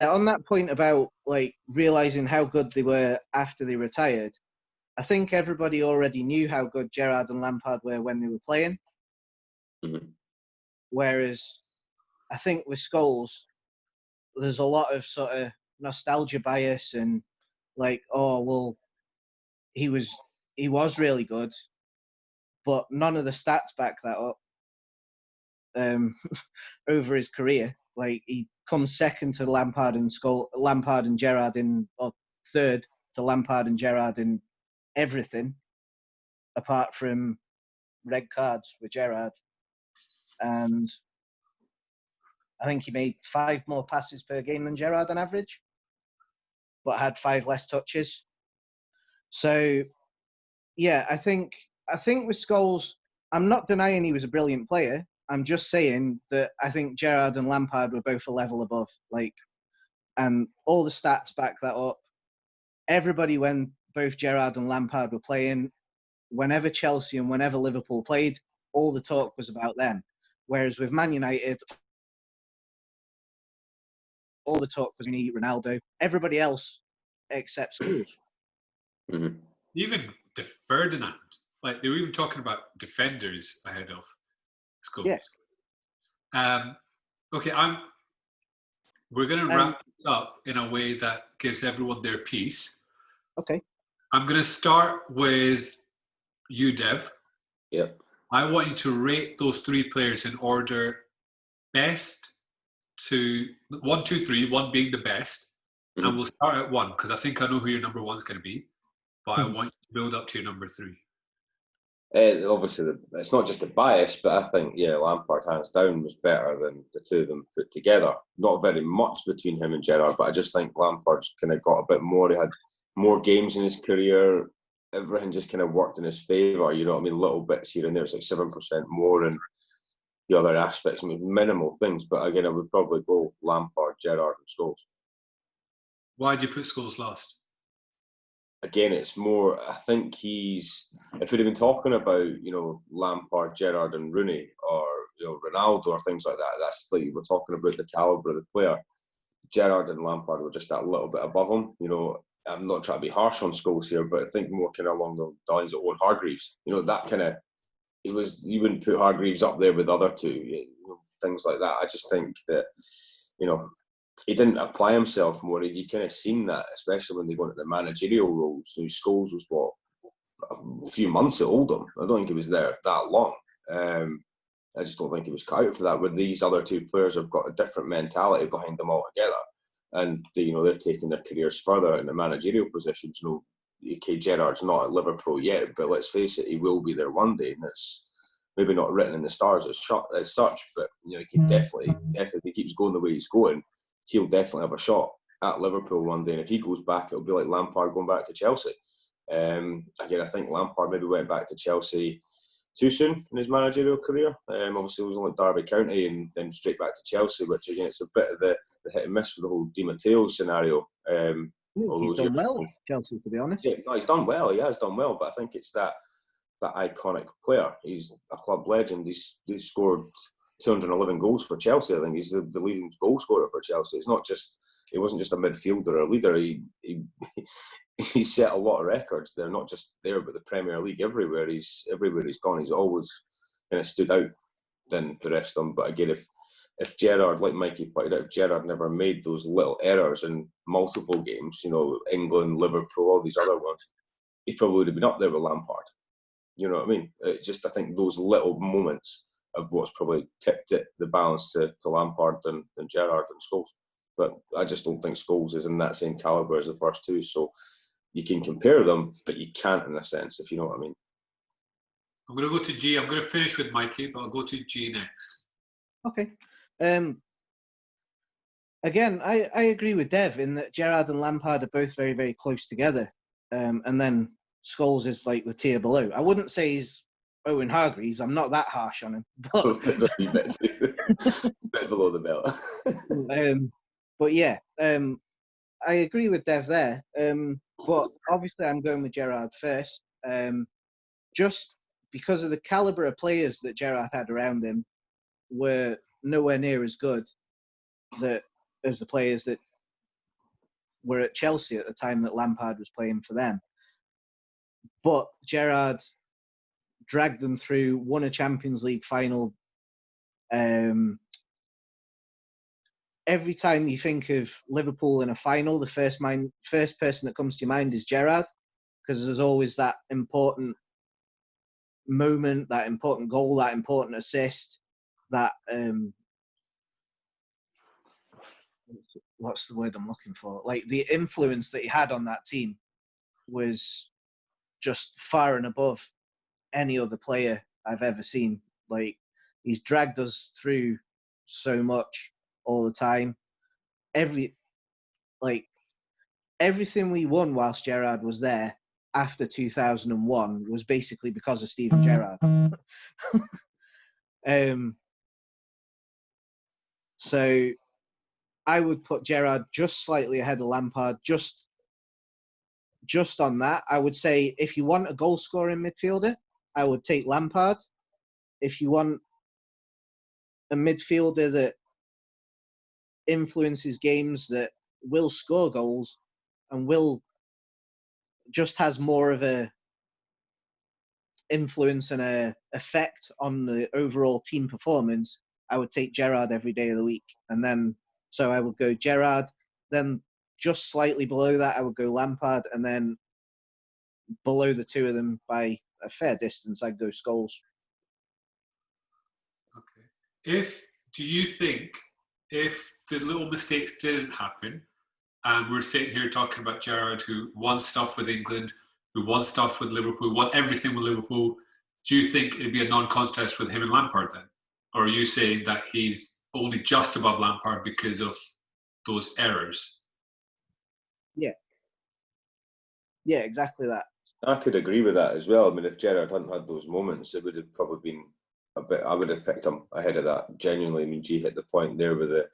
on that point about like realizing how good they were after they retired, I think everybody already knew how good Gerrard and Lampard were when they were playing. Mm-hmm. Whereas I think with Scholes, there's a lot of sort of nostalgia bias and like, oh well, he was really good, but none of the stats back that up. Over his career, like he comes second to Lampard and Gerrard or third to Lampard and Gerrard in everything, apart from red cards with Gerrard, and I think he made 5 more passes per game than Gerrard on average, but had 5 less touches. So, yeah, I think with Scholes, I'm not denying he was a brilliant player. I'm just saying that I think Gerrard and Lampard were both a level above. Like, and all the stats back that up. Everybody, when both Gerrard and Lampard were playing, whenever Chelsea and whenever Liverpool played, all the talk was about them. Whereas with Man United, all the talk was Ronaldo. Everybody else except Scholes. Mm-hmm. Even the Ferdinand, like they were even talking about defenders ahead of Scholes. Yeah. Okay, we're going to wrap this up in a way that gives everyone their piece. Okay. I'm going to start with you, Dev. Yep. I want you to rate those 3 players in order best to 1, 2, 3, 1 being the best. Mm-hmm. And we'll start at 1 because I think I know who your number 1 is going to be. But I want you to build up to your number 3. Obviously, it's not just a bias, but I think, Lampard hands down was better than the two of them put together. Not very much between him and Gerrard, but I just think Lampard's kind of got a bit more. He had more games in his career. Everything just kind of worked in his favour. You know what I mean? Little bits here and there. It's like 7% more, and the other aspects, I mean, minimal things. But again, I would probably go Lampard, Gerrard, and Scholes. Why did you put Scholes last? Again, it's more, I think if we'd have been talking about, Lampard, Gerrard and Rooney or, Ronaldo or things like that, that's like we're talking about the calibre of the player. Gerrard and Lampard were just that little bit above him. I'm not trying to be harsh on Scholes here, but I think more kind of along the lines of Owen Hargreaves. That kind of, you wouldn't put Hargreaves up there with the other two, things like that. I just think that, he didn't apply himself more. You kind of seen that, especially when they go into the managerial roles. So Scholes was a few months at Oldham. I don't think he was there that long. I just don't think he was cut out for that. Where these other 2 players have got a different mentality behind them altogether, and they've taken their careers further in the managerial positions. UK Gerrard's not at Liverpool yet, but let's face it, he will be there one day, and it's maybe not written in the stars as such. But he can definitely, if he keeps going the way he's going, he'll definitely have a shot at Liverpool one day. And if he goes back, it'll be like Lampard going back to Chelsea. Again, I think Lampard maybe went back to Chelsea too soon in his managerial career. Obviously, it was only Derby County and then straight back to Chelsea, which again, it's a bit of the hit and miss with the whole Di Matteo scenario. He's done well at Chelsea, to be honest. Yeah, no, he's done well. He has done well, but I think it's that iconic player. He's a club legend. He's scored 211 goals for Chelsea. I think he's the leading goal scorer for Chelsea. He wasn't just a midfielder or a leader. He set a lot of records. They're not just there, but the Premier League everywhere. Everywhere he's gone, he's always kind of stood out than the rest of them. But again, if Gerrard, like Mikey pointed out, if Gerrard never made those little errors in multiple games, England, Liverpool, all these other ones, he probably would have been up there with Lampard. You know what I mean? It's just, I think those little moments of what's probably tipped the balance to Lampard and Gerrard and Scholes. But I just don't think Scholes is in that same calibre as the first 2. So you can compare them, but you can't in a sense, if you know what I mean. I'm going to go to G. I'm going to finish with Mikey, but I'll go to G next. Okay. Again, I agree with Dev in that Gerrard and Lampard are both very, very close together. And then Scholes is like the tier below. I wouldn't say he's Owen Hargreaves. I'm not that harsh on him. But bit below the belt. But yeah, I agree with Dev there. But obviously I'm going with Gerrard first. Just because of the calibre of players that Gerrard had around him were nowhere near as good as the players that were at Chelsea at the time that Lampard was playing for them. But Gerrard dragged them through, won a Champions League final. Every time you think of Liverpool in a final, the first person that comes to your mind is Gerrard, because there's always that important moment, that important goal, that important assist, that what's the word I'm looking for? Like, the influence that he had on that team was just far and above any other player I've ever seen. Like, he's dragged us through so much all the time. Everything we won whilst Gerrard was there after 2001 was basically because of Steven Gerrard. So I would put Gerrard just slightly ahead of Lampard, just on that. I would say if you want a goal-scoring midfielder, I would take Lampard. If you want a midfielder that influences games, that will score goals and just has more of a influence and a effect on the overall team performance, I would take Gerrard every day of the week. And then, so I would go Gerrard, then just slightly below that, I would go Lampard, and then below the two of them by a fair distance, I'd go Scholes. Okay. Do you think if the little mistakes didn't happen, and we're sitting here talking about Gerrard, who won stuff with England, who won stuff with Liverpool, won everything with Liverpool, do you think it'd be a non-contest with him and Lampard then? Or are you saying that he's only just above Lampard because of those errors? Yeah, exactly that. I could agree with that as well. I mean, if Gerrard hadn't had those moments, it would have probably been a bit. I would have picked him ahead of that. Genuinely, I mean, G hit the point there with the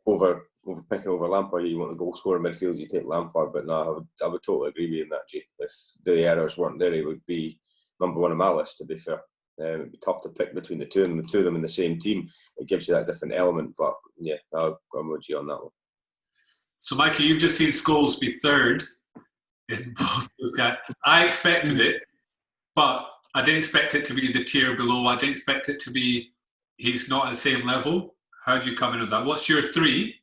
over picking over Lampard. You want the goal scorer midfield, you take Lampard. But no, I would totally agree with you in that, G. If the errors weren't there, he would be number one on my list. To be fair, it'd be tough to pick between the two of them. The two of them in the same team, it gives you that different element. But yeah, I'm with you on that one. So, Mikey, you've just seen Scholes be third in both those guys. I expected it, but I didn't expect it to be the tier below. I didn't expect it to be he's not at the same level. How do you come in with that? What's your three,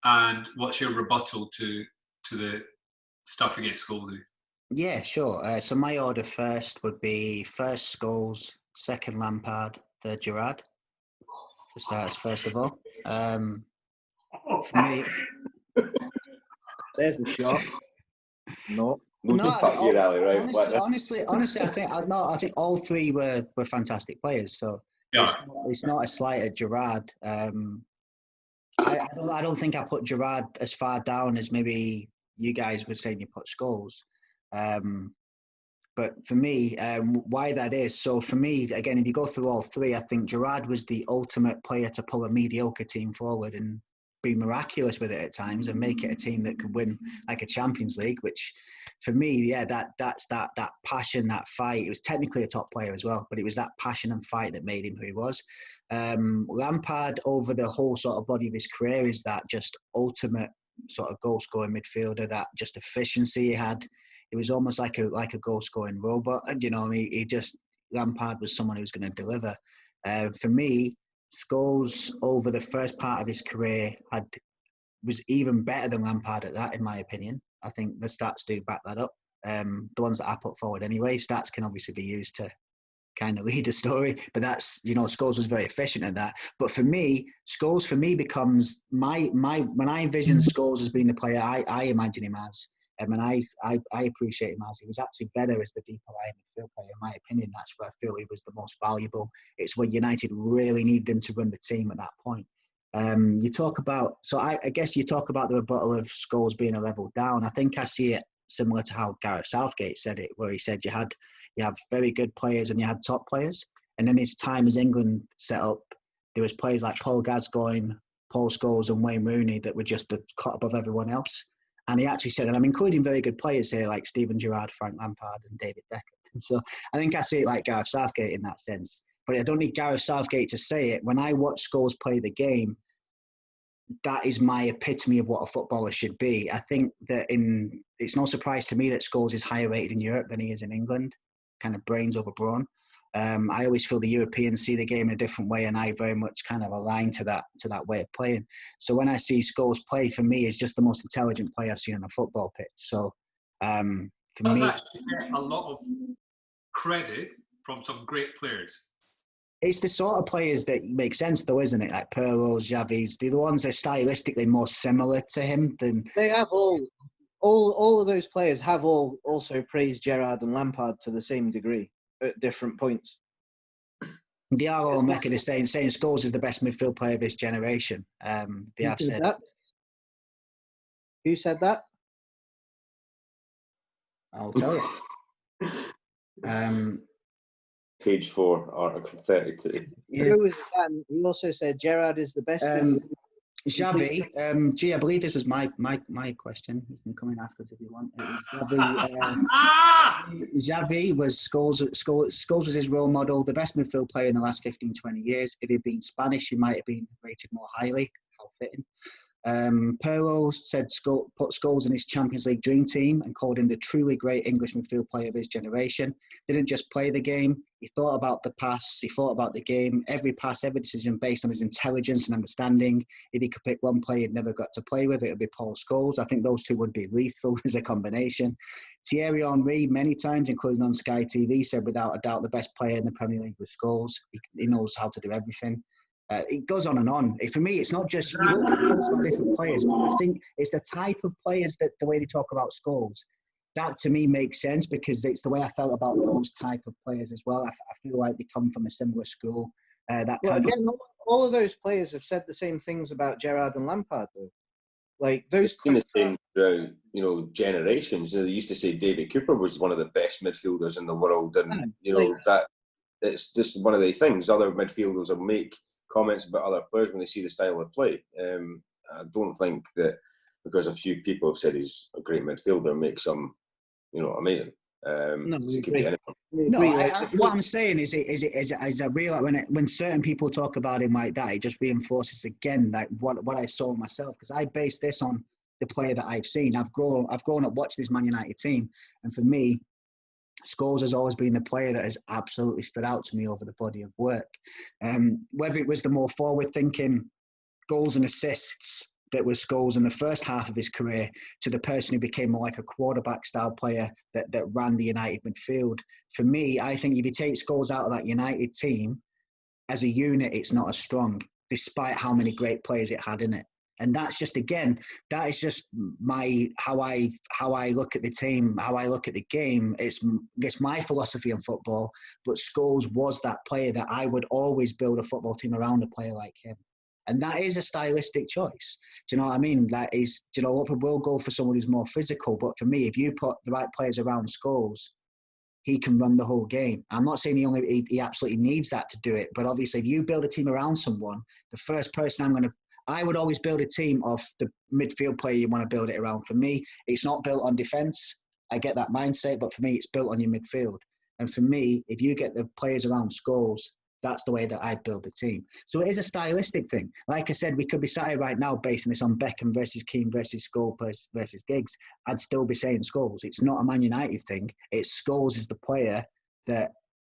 and what's your rebuttal to the stuff against Scholes? Yeah, sure. So my order first would be first Scholes, second Lampard, third Gerrard. For starters, first of all. For me, there's the shot. No, honestly, I think all three were fantastic players. So it's not a slight at Gerrard. I don't think I put Gerrard as far down as maybe you guys were saying you put Scholes. But for me, why that is, so for me, again, if you go through all three, I think Gerrard was the ultimate player to pull a mediocre team forward and be miraculous with it at times and make it a team that could win like a Champions League, which for me, yeah, that's that passion, that fight. It was technically a top player as well, but it was that passion and fight that made him who he was. Lampard, over the whole sort of body of his career, is that just ultimate sort of goal-scoring midfielder, that just efficiency he had. It was almost like a goal-scoring robot. And, you know, Lampard was someone who was going to deliver. For me, Scholes, over the first part of his career, was even better than Lampard at that, in my opinion. I think the stats do back that up. The ones that I put forward anyway. Stats can obviously be used to kind of lead a story, but that's, you know, Scholes was very efficient at that. But for me, Scholes becomes my when I envision Scholes as being the player I imagine him as. And I appreciate him as, he was actually better as the deeper lying midfield player. In my opinion, that's where I feel he was the most valuable. It's when United really needed him to run the team at that point. You talk about, so I guess you talk about the rebuttal of Scholes being a level down. I think I see it similar to how Gareth Southgate said it, where he said you have very good players and you had top players. And then his time as England set up, there was players like Paul Gascoigne, Paul Scholes and Wayne Rooney that were just a cut above everyone else. And he actually said, and I'm including very good players here like Steven Gerrard, Frank Lampard and David Beckham. So I think I see it like Gareth Southgate in that sense. But I don't need Gareth Southgate to say it. When I watch Scholes play the game, that is my epitome of what a footballer should be. I think that it's no surprise to me that Scholes is higher rated in Europe than he is in England, kind of brains over brawn. I always feel the Europeans see the game in a different way, and I very much kind of align to that way of playing. So when I see Scholes play, for me, he's just the most intelligent player I've seen on a football pitch. So for me, actually get a lot of credit from some great players. It's the sort of players that make sense, though, isn't it? Like Pirlo's, Xavi's, they're the ones that are stylistically more similar to him than they have all of those players have also praised Gerrard and Lampard to the same degree at different points. They are all making the saying Scholes is the best midfield player of his generation. They have said that. Who said that? I'll tell you. Page 4, Article 32. Yeah. He also said Gerrard is the best. Xavi, I believe this was my question. You can come in afterwards if you want. Xavi was Scholes was his role model, the best midfield player in the last 15, 20 years. If he'd been Spanish, he might have been rated more highly. How fitting. Pirlo said put Scholes in his Champions League dream team and called him the truly great English midfield player of his generation. Didn't just play the game, he thought about the pass, he thought about the game, every pass, every decision based on his intelligence and understanding. If he could pick one player he'd never got to play with, it would be Paul Scholes. I think those two would be lethal as a combination. Thierry Henry, many times, including on Sky TV, said without a doubt the best player in the Premier League was Scholes. He knows how to do everything. It goes on and on. For me, it's not just, you look at those different players, but I think it's the type of players that the way they talk about Scholes, that to me makes sense because it's the way I felt about those type of players as well. I feel like they come from a similar school. All of those players have said the same things about Gerrard and Lampard, though. Like those. It's been the same throughout, generations. They used to say David Cooper was one of the best midfielders in the world, and that it's just one of the things. Other midfielders will make comments about other players when they see the style of play. I don't think that because a few people have said he's a great midfielder makes him, amazing. What I'm saying is I realise when certain people talk about him like that, it just reinforces again like what I saw myself, because I base this on the player that I've seen. I've grown up watching this Man United team, and for me, Scholes has always been the player that has absolutely stood out to me over the body of work. Whether it was the more forward-thinking goals and assists that was Scholes in the first half of his career to the person who became more like a quarterback-style player that ran the United midfield. For me, I think if you take Scholes out of that United team, as a unit, it's not as strong, despite how many great players it had in it. And that's just, again, that is just how I look at the team, how I look at the game. It's my philosophy on football, but Scholes was that player that I would always build a football team around a player like him. And that is a stylistic choice. Do you know what I mean? That is, Liverpool will go for someone who's more physical, but for me, if you put the right players around Scholes, he can run the whole game. I'm not saying he absolutely needs that to do it, but obviously if you build a team around someone, the first person I would always build a team of the midfield player you want to build it around. For me, it's not built on defence. I get that mindset, but for me, it's built on your midfield. And for me, if you get the players around Scholes, that's the way that I build the team. So it is a stylistic thing. Like I said, we could be sat here right now basing this on Beckham versus Keane versus Scholes versus Giggs. I'd still be saying Scholes. It's not a Man United thing. It's Scholes is the player that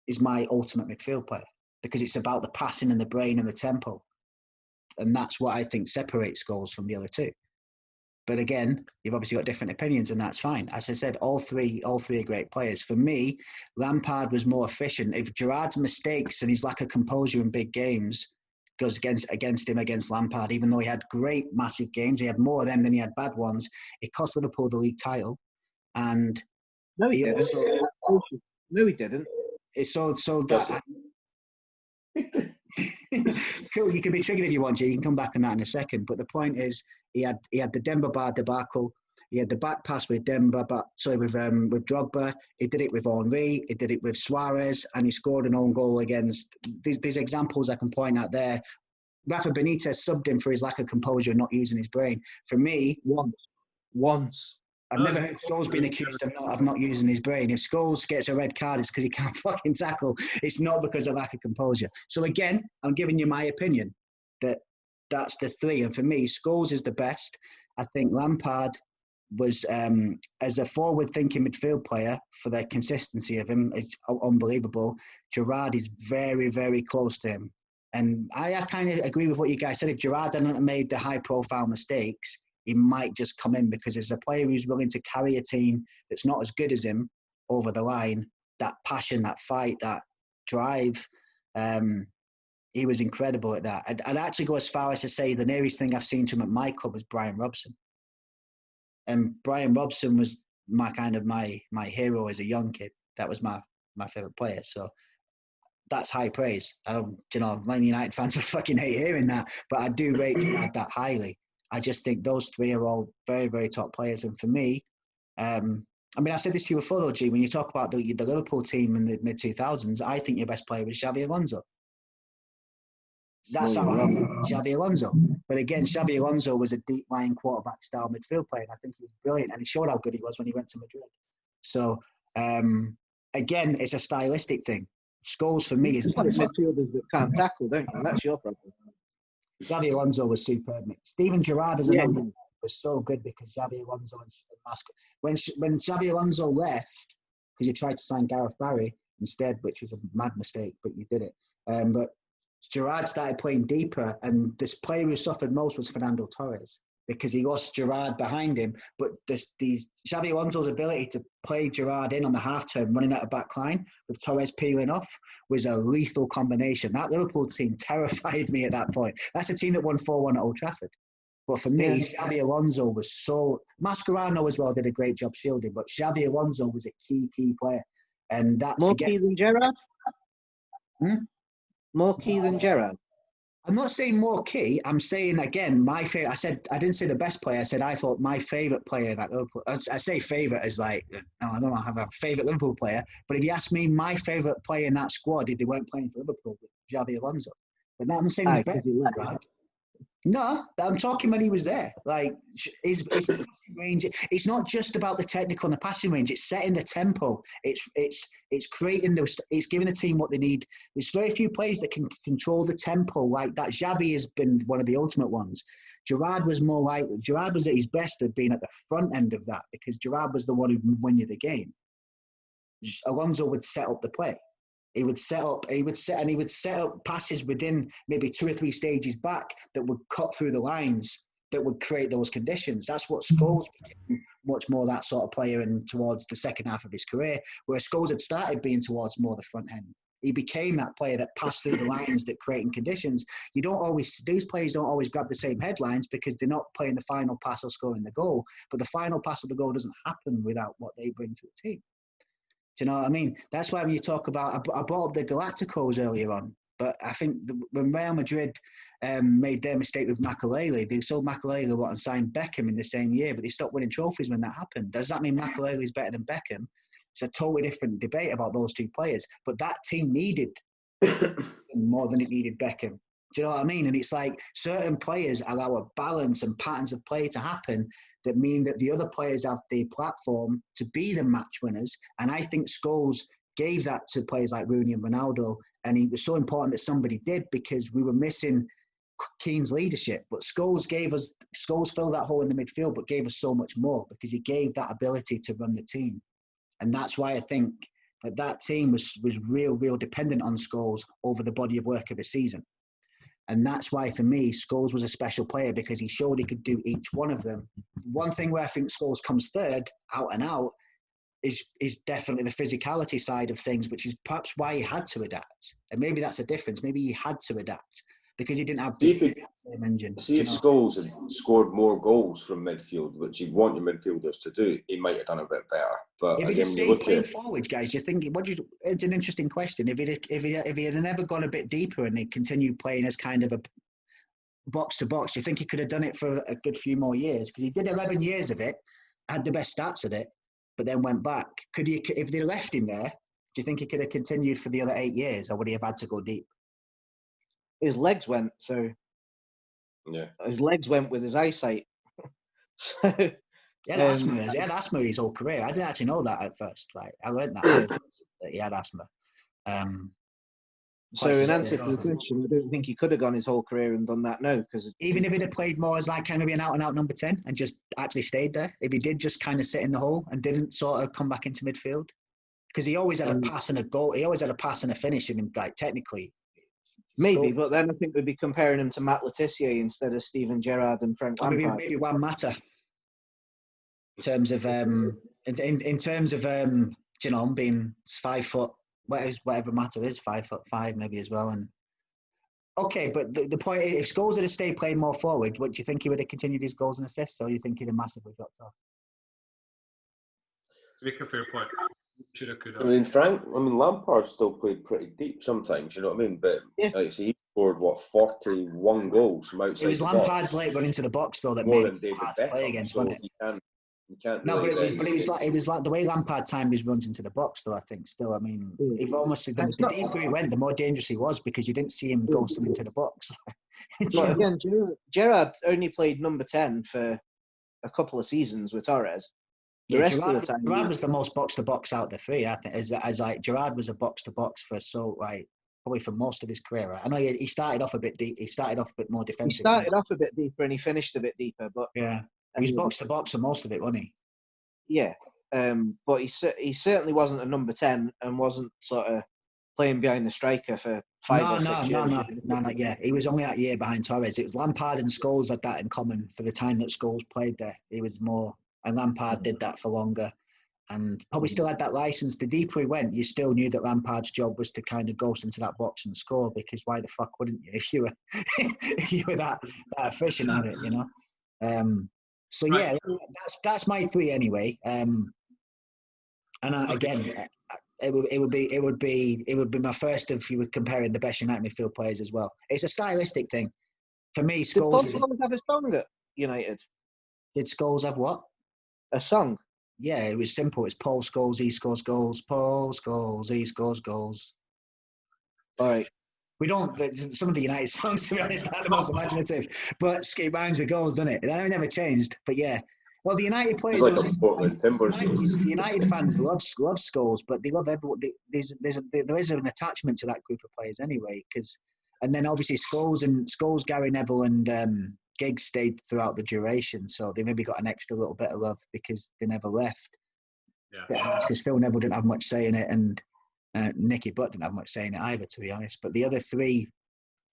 is my ultimate midfield player because it's about the passing and the brain and the tempo. And that's what I think separates Scholes from the other two. But again, you've obviously got different opinions, and that's fine. As I said, all three are great players. For me, Lampard was more efficient. If Gerrard's mistakes and his lack of composure in big games goes against him against Lampard, even though he had great, massive games, he had more of them than he had bad ones. It cost Liverpool the league title. And no, he didn't. No, he didn't. Cool, you can be triggered if you want to. You can come back on that in a second. But the point is, he had the Demba Ba debacle. He had the back pass with with Drogba. He did it with Henry. He did it with Suarez, and he scored an own goal against. These examples I can point out there. Rafa Benitez subbed him for his lack of composure and not using his brain. For me, once. I've never heard Scholes being accused of not using his brain. If Scholes gets a red card, it's because he can't fucking tackle. It's not because of lack of composure. So again, I'm giving you my opinion that that's the three. And for me, Scholes is the best. I think Lampard was, as a forward-thinking midfield player, for the consistency of him, it's unbelievable. Gerrard is very, very close to him. And I kind of agree with what you guys said. If Gerrard hadn't made the high-profile mistakes, he might just come in, because as a player who's willing to carry a team that's not as good as him over the line, that passion, that fight, that drive, he was incredible at that. I'd actually go as far as to say the nearest thing I've seen to him at my club was Brian Robson. And Brian Robson was my hero as a young kid. That was my favourite player. So that's high praise. I don't, Man United fans would fucking hate hearing that, but I do rate Gerrard that highly. I just think those three are all very, very top players. And for me, I said this to you before, though, G, when you talk about the Liverpool team in the mid-2000s, I think your best player was Xabi Alonso. That's Xabi Alonso. But again, Xabi Alonso was a deep-lying quarterback-style midfield player, and I think he was brilliant, and he showed how good he was when he went to Madrid. So, again, it's a stylistic thing. Scholes, for me, is... midfielders that can't tackle, don't you? That's your problem. Xabi Alonso was superb. Steven Gerrard as a number was so good because Xabi Alonso and Masco. When Xabi Alonso left, because you tried to sign Gareth Barry instead, which was a mad mistake, but you did it. But Gerrard started playing deeper, and this player who suffered most was Fernando Torres, because he lost Gerrard behind him. But Xabi Alonso's ability to play Gerrard in on the half turn, running out of back line with Torres peeling off, was a lethal combination. That Liverpool team terrified me at that point. That's a team that won 4-1 at Old Trafford. But for me, Xabi Alonso was so... Mascherano as well did a great job shielding, but Xabi Alonso was a key player. And that's... More key than Gerrard? More key than Gerrard? I'm not saying more key. I'm saying, again, my favourite... I didn't say the best player. I said I thought my favourite player that Liverpool... I say favourite as like... No, I don't have a favourite Liverpool player. But if you ask me, my favourite player in that squad, if they weren't playing for Liverpool, was Xabi Alonso. But now I'm saying he's better than Gerrard. No, I'm talking when he was there. Like, his passing range, it's not just about the technical and the passing range. It's setting the tempo. It's creating those. It's giving the team what they need. There's very few players that can control the tempo like that. Xabi has been one of the ultimate ones. Gerrard was at his best at being at the front end of that, because Gerrard was the one who would win you the game. Alonso would set up the play. He would set up passes within maybe 2 or 3 stages back that would cut through the lines, that would create those conditions. That's what Scholes became, much more that sort of player and towards the second half of his career, where Scholes had started being towards more the front end. He became that player that passed through the lines, that creating conditions. These players don't always grab the same headlines because they're not playing the final pass or scoring the goal, but the final pass of the goal doesn't happen without what they bring to the team. Do you know what I mean? That's why when you talk about... I brought up the Galacticos earlier on, but I think when Real Madrid made their mistake with Makelele, they sold Makelele and signed Beckham in the same year, but they stopped winning trophies when that happened. Does that mean Makelele is better than Beckham? It's a totally different debate about those two players. But that team needed more than it needed Beckham. Do you know what I mean? And it's like certain players allow a balance and patterns of play to happen that mean that the other players have the platform to be the match winners. And I think Scholes gave that to players like Rooney and Ronaldo. And it was so important that somebody did, because we were missing Keane's leadership. But Scholes filled that hole in the midfield, but gave us so much more, because he gave that ability to run the team. And that's why I think that team was real dependent on Scholes over the body of work of a season. And that's why, for me, Scholes was a special player, because he showed he could do each one of them. One thing where I think Scholes comes third, out and out, is definitely the physicality side of things, which is perhaps why he had to adapt. And maybe that's a difference. Maybe he had to adapt because he didn't have the same engine. See, if Scholes had scored more goals from midfield, which you'd want your midfielders to do, he might have done a bit better. But if again, he when you look playing at forward, guys, you're thinking, it's an interesting question. If he had never gone a bit deeper and he continued playing as kind of a box to box, you think he could have done it for a good few more years? Because he did 11 years of it, had the best stats at it, but then went back. If they left him there, do you think he could have continued for the other 8 years, or would he have had to go deep? His legs went, so yeah, his legs went with his eyesight. So He had asthma his whole career. I didn't actually know that at first. Like, I learned that he had asthma. So in answer to the question, I don't think he could have gone his whole career and done that. No, because even if he'd have played more as like kind of an out-and-out number 10 and just actually stayed there, if he did just kind of sit in the hole and didn't sort of come back into midfield, because he always had a pass and a goal. He always had a pass and a finish, and like technically, maybe. But then I think we'd be comparing him to Matt Letizia instead of Steven Gerrard and Frank Lampard. Maybe one matter in terms of in terms of you know, being 5 foot, whatever matter is 5'5" maybe as well. And okay, but the point is, if Scholes had stayed playing more forward, what do you think he would have continued his goals and assists, or do you think he'd have massively dropped off? Make a fair point. Should have, could have. I mean, Lampard still played pretty deep sometimes, you know what I mean? But like, so he scored 41 goals from outside. It was Lampard's late run into the box though that made it hard to play against, wasn't it? You can't. No, really but it was like the way Lampard timed his runs into the box though. I think still. I mean, if almost the deeper he went, the more dangerous he was because you didn't see him go into the box. But again, Gerrard only played number 10 for a couple of seasons with Torres. The rest of the time, Gerrard was the most box-to-box out of the three, I think. As like Gerrard was a box-to-box for probably for most of his career. Right? I know he started off a bit deep. He started off a bit more defensive. He started off a bit deeper and he finished a bit deeper. But yeah, he was box-to-box for most of it, wasn't he? Yeah, but he certainly wasn't a number 10 and wasn't sort of playing behind the striker for 5 or 6 years. No, yeah. He was only that year behind Torres. It was Lampard and Scholes had that in common for the time that Scholes played there. He was more, and Lampard did that for longer, and probably still had that license. The deeper he went, you still knew that Lampard's job was to kind of ghost into that box and score, because why the fuck wouldn't you if you were that efficient at it, you know? So yeah, that's my three anyway. And again, it would be my first if you were comparing the best United midfield players as well. It's a stylistic thing for me. Scholes. Did Paul Scholes have a song at United? Did Scholes have what? A song? Yeah, it was simple. It's Paul Scholes, he scores goals. Paul Scholes, he scores goals. All right. We don't. Some of the United songs, to be honest, are the most imaginative. But it rhymes with goals, doesn't it? That never changed. But yeah. Well, the United players, it's like a Portland Timbers. The United fans love Scholes, but they love everyone. There is an attachment to that group of players anyway. And then obviously Scholes, Gary Neville, and Giggs stayed throughout the duration, so they maybe got an extra little bit of love because they never left. Yeah. Because Phil Neville didn't have much say in it, and Nicky Butt didn't have much say in it either, to be honest. But the other three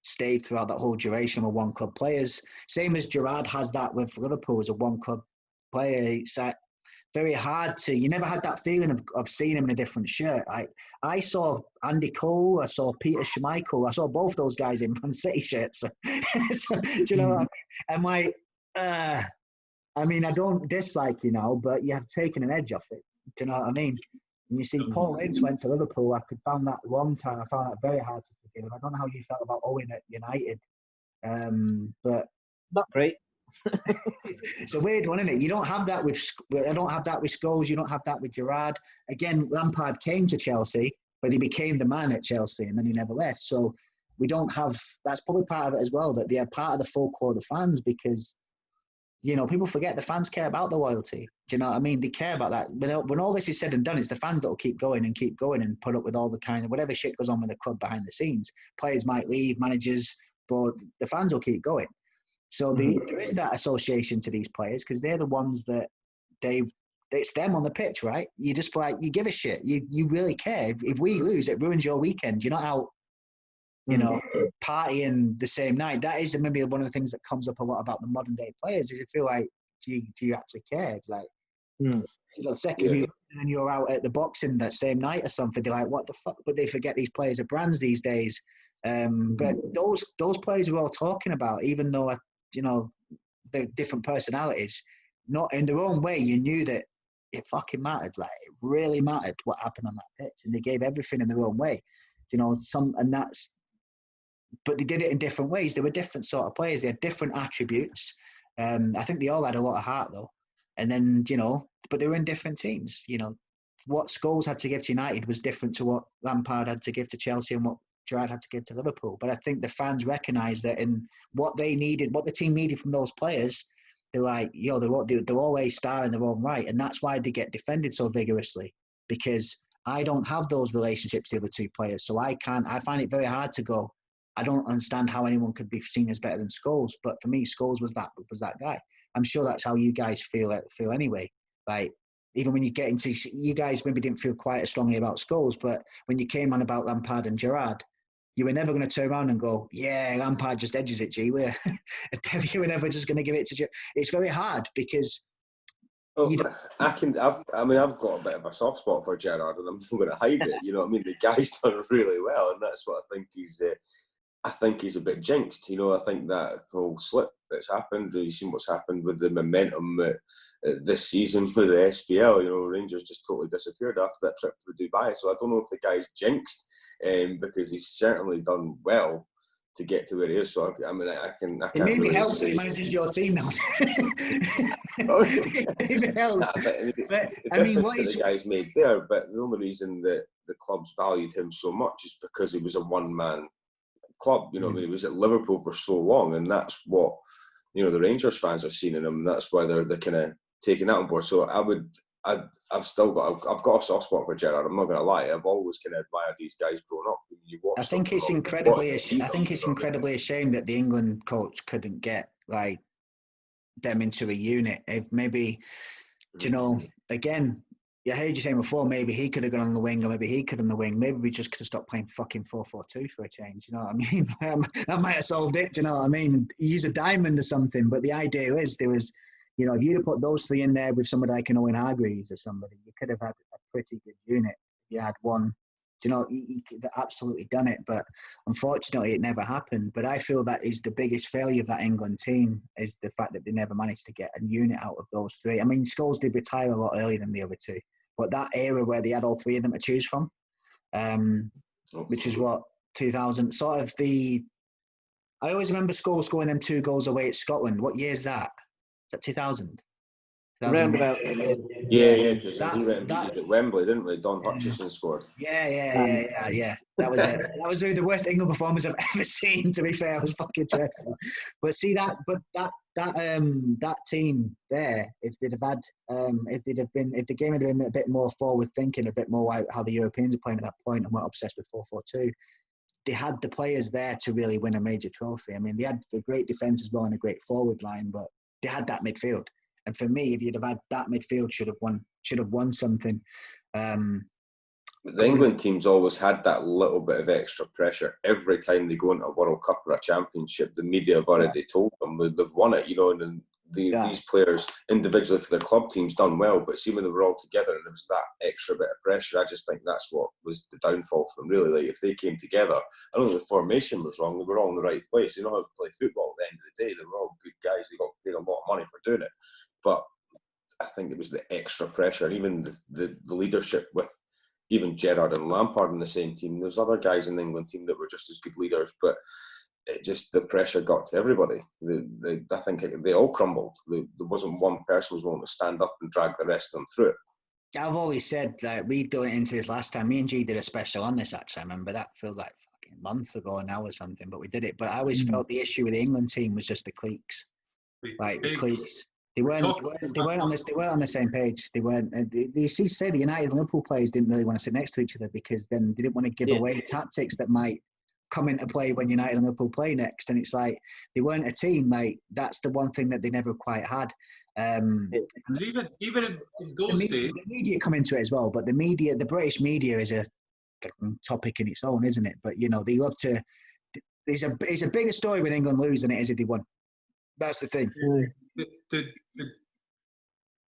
stayed throughout that whole duration, were one club players. Same as Gerrard has that with Liverpool as a one club player. It's very hard to. You never had that feeling of seeing him in a different shirt. I saw Andy Cole, I saw Peter Schmeichel, I saw both those guys in Man City shirts. So, do you know what I mean? I mean, I don't dislike, but you have taken an edge off it. Do you know what I mean? And you see, Paul Ince went to Liverpool. I found that a long time. I found that very hard to forgive. I don't know how you felt about Owen at United, but not great. It's a weird one, isn't it? You don't have that with. I don't have that with Scholes. You don't have that with Gerrard. Again, Lampard came to Chelsea, but he became the man at Chelsea, and then he never left. So we don't have. That's probably part of it as well. That they are part of the folk core of the fans, because people forget the fans care about the loyalty. Do you know what I mean? They care about that. When all this is said and done, it's the fans that will keep going and put up with all the kind of whatever shit goes on with the club behind the scenes. Players might leave, managers, but the fans will keep going. So there is that association to these players, because they're the ones that it's them on the pitch, right? You just you give a shit. You really care. If we lose, it ruins your weekend. You're not out, partying the same night. That is maybe one of the things that comes up a lot about the modern day players, is you feel like, do you actually care? Like, second and you're out at the boxing that same night or something, they're like, what the fuck? But they forget these players are brands these days. But those players we're all talking about, even though they're different personalities, not in their own way, you knew that it fucking mattered. Like, it really mattered what happened on that pitch, and they gave everything in their own way. But they did it in different ways. They were different sort of players. They had different attributes. I think they all had a lot of heart though. And then, but they were in different teams. What Scholes had to give to United was different to what Lampard had to give to Chelsea and what Gerrard had to give to Liverpool. But I think the fans recognised that in what they needed, what the team needed from those players, they're like, they're all A-star in their own right. And that's why they get defended so vigorously, because I don't have those relationships with the other two players, so I find it very hard to go, I don't understand how anyone could be seen as better than Scholes. But for me, Scholes was that guy. I'm sure that's how you guys feel anyway. Like, even when you get into, you guys maybe didn't feel quite as strongly about Scholes, but when you came on about Lampard and Gerrard, you were never going to turn around and go, yeah, Lampard just edges it, gee. You were never just going to give it to Gerrard. It's very hard because I've got a bit of a soft spot for Gerrard, and I'm not going to hide it. You know what I mean? The guy's done really well, and that's what I think he's. I think he's a bit jinxed. You know, I think that whole slip that's happened. You've seen what's happened with the momentum this season with the SPL. You know, Rangers just totally disappeared after that trip to Dubai. So I don't know if the guy's jinxed, because he's certainly done well to get to where he is. So I can't. It maybe really helps say. he manages your team now. Oh, it helps. What the guy's made there, but the only reason that the club's valued him so much is because he was a one-man club. You know, I mean, he was at Liverpool for so long, and that's what, you know, the Rangers fans have seen in him, and that's why they're kind of taking that on board. So I've got a soft spot for Gerrard. I'm not going to lie. I've always kind of admired these guys growing up. I think it's incredibly a shame that the England coach couldn't get like them into a unit. If maybe, you know, again, I heard you saying before, maybe he could have gone on the wing, or maybe he could on the wing. Maybe we just could have stopped playing fucking 4-4-2 for a change. You know what I mean? That might have solved it. Do you know what I mean? Use a diamond or something. But the idea is there was, you know, if you'd have put those three in there with somebody like an Owen Hargreaves or somebody, you could have had a pretty good unit. If you had one, you know, you could have absolutely done it. But unfortunately, it never happened. But I feel that is the biggest failure of that England team, is the fact that they never managed to get a unit out of those three. I mean, Scholes did retire a lot earlier than the other two. But that era where they had all three of them to choose from, which is what, 2000, sort of the... I always remember Scholes scoring them 2 goals away at Scotland. What year is that? Is that 2000? Around about. Yeah, because he went and beat us at Wembley, didn't we? Don Hutchison scored. Yeah. That was it. That was really the worst England performance I've ever seen, to be fair. It was fucking dreadful. But see that team there, if they'd have had, if the game had been a bit more forward thinking, a bit more like how the Europeans are playing at that point and weren't obsessed with 4-4-2, they had the players there to really win a major trophy. I mean, they had a great defence as well and a great forward line, but they had that midfield. And for me, if you'd have had that midfield, should have won something. But the England team's always had that little bit of extra pressure every time they go into a World Cup or a Championship. The media have already told them they've won it, you know, and these players individually for their club teams done well, but see, when they were all together and there was that extra bit of pressure, I just think that's what was the downfall for them, really. Like, if they came together, I don't know, the formation was wrong, they were all in the right place. You know how to play football at the end of the day, they were all good guys, they got paid a lot of money for doing it. But I think it was the extra pressure, and even the leadership with even Gerrard and Lampard in the same team. There's other guys in the England team that were just as good leaders, but it just, the pressure got to everybody. I think they all crumbled. There wasn't one person who was willing to stand up and drag the rest of them through it. I've always said that we've done it into this last time. Me and G did a special on this, actually. I remember that feels like fucking months ago now or something, but we did it. But I always felt the issue with the England team was just the cliques. Like the cliques. They weren't on this. They weren't on the same page. They weren't. They say the United and Liverpool players didn't really want to sit next to each other because then they didn't want to give away tactics that might come into play when United and Liverpool play next. And it's like they weren't a team. Like, that's the one thing that they never quite had. Even in those days, the media come into it as well. But the British media is a topic in its own, isn't it? But you know, they love to. It's a bigger story when England lose than it is if they won. That's the thing.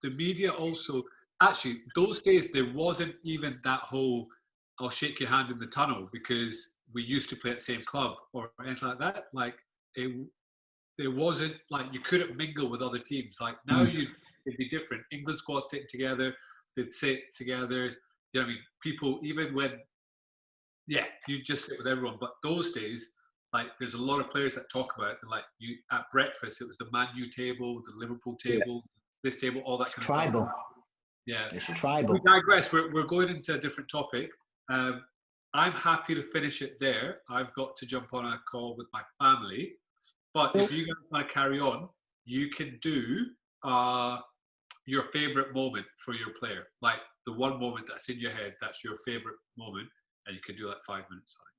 The media also, actually, those days there wasn't even that whole "I'll shake your hand in the tunnel" because we used to play at the same club or anything like that. Like, there wasn't, like, you couldn't mingle with other teams. Like now, it'd be different. England squad sitting together, they'd sit together. You know what I mean? People, even when, you just sit with everyone. But those days, like, there's a lot of players that talk about it. Like, you at breakfast, it was the Man U table, the Liverpool table, this table, all that kind of tribal stuff. Yeah, it's a tribal. We digress. We're going into a different topic. I'm happy to finish it there. I've got to jump on a call with my family. But if you guys want to carry on, you can do your favourite moment for your player. Like, the one moment that's in your head, that's your favourite moment, and you can do like 5 minutes on it.